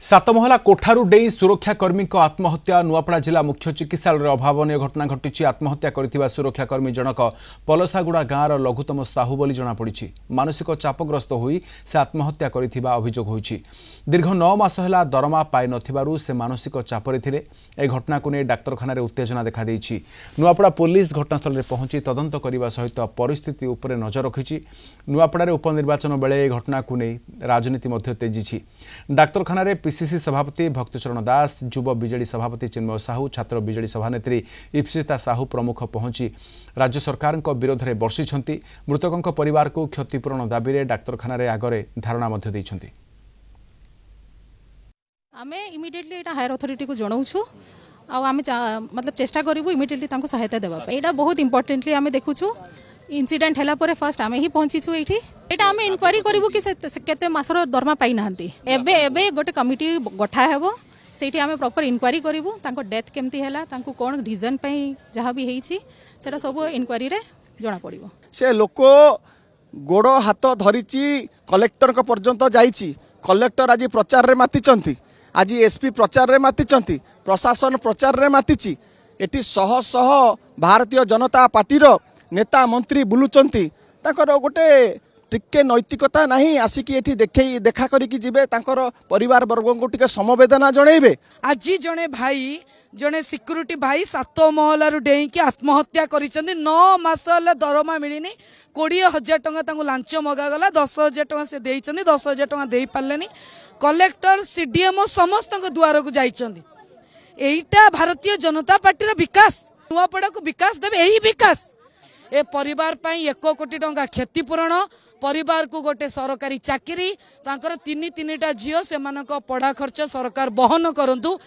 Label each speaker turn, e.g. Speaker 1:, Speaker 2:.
Speaker 1: सातमहला कोठारू डेई सुरक्षाकर्मी आत्महत्या नुआपड़ा जिला मुख्य चिकित्सालय अभावन घटना घटी आत्महत्या कर सुरक्षाकर्मी जनक पलसागुड़ा गाँव लघुतम साहू बोली जमापड़ी मानसिक चापग्रस्त होई से आत्महत्या कर अभियोग होईछि। दीर्घ 9 मास है दरमा पाई नथिबारु से मानसिक चापरे थिले। ए घटना को नहीं डाक्तरखाना उत्तेजना देखा देछि। नुआपड़ा पुलिस घटनास्थल में पहुंची तदंत करने सहित परिस्थिति उपर नजर रखिछि। नुआपड़ा उपनिर्वाचन बेले ए घटना को नहीं राजनीति तेजी। डाक्तरखाना पीसीसी सभापति भक्तचरण दास, युव बीजेडी सभापति चिन्मय साहू, छात्र बीजेडी सभानेत्री इप्सिता साहू प्रमुख पहुंची राज्य सरकार विरोध में बर्षिछंती। मृतकों परिवार को क्षतिपूरण दाबी में डाक्तरखाना आगे धारणा देइछंती।
Speaker 2: आमे इमिडिएटली एटा हायर अथॉरिटी को जणाउछु आ आमे मतलब चेष्टा करिवु इमिडिएटली तांको सहायता देबा। एटा बहुत इंपोर्टेंटली आमे देखुछु। इंसिडेंट हैला परे फर्स्ट आमे ही पहुंचीछु एठी। एटा आमे इंक्वायरी करिवु कि केते मासर दरमा पाई नाहंती। एबे गोटे कमिटी गठा हेबो। सेठी आमे प्रॉपर इंक्वायरी करिवु तांको डेथ केमती हैला, तांको कोन रीजन पई जहा भी हेइछि सेटा सब इंक्वायरी रे जणा पड़िवो।
Speaker 3: से लोको गोड़ हाथ धरिछि कलेक्टर को पर्यंत जाइछि। कलेक्टर आज प्रचार रे मातिचंती, आज एसपी प्रचार रे मातिचंती, प्रशासन प्रचार रे मातिछि। एटी शह शह भारतीय जनता पार्टी रो नेता मंत्री बुलुचंती। ताकर गोटे टिके नैतिकता नहीं आसिकी एठी देखा करिकी जिबे तांकर परिवार वर्ग को टिके समवेदना जणैबे।
Speaker 4: आज जने भाई जने सिक्यूरिटी भाई 7 महलारू डेई की आत्महत्या करिसंदी। 9 मास हला दरमा मिलिनी। 20,000 टंका तांको लांच मगा गला। 10,000 टंका से देइचंदी। 10,000 टंका देई पारलेनी। कलेक्टर सीडीएमओ समस्त द्वार को जाइचंदी। एइटा भारतीय जनता पार्टी रा विकास। नुआपड़ा को विकास देबे। एही विकास ए परिवार पाई 1 कोटी टंका क्षतिपूरण, परिवार को गोटे सरकारी चाकरी, तांकर 3 झियो सेमानक पढ़ा खर्च सरकार बहन करंतु।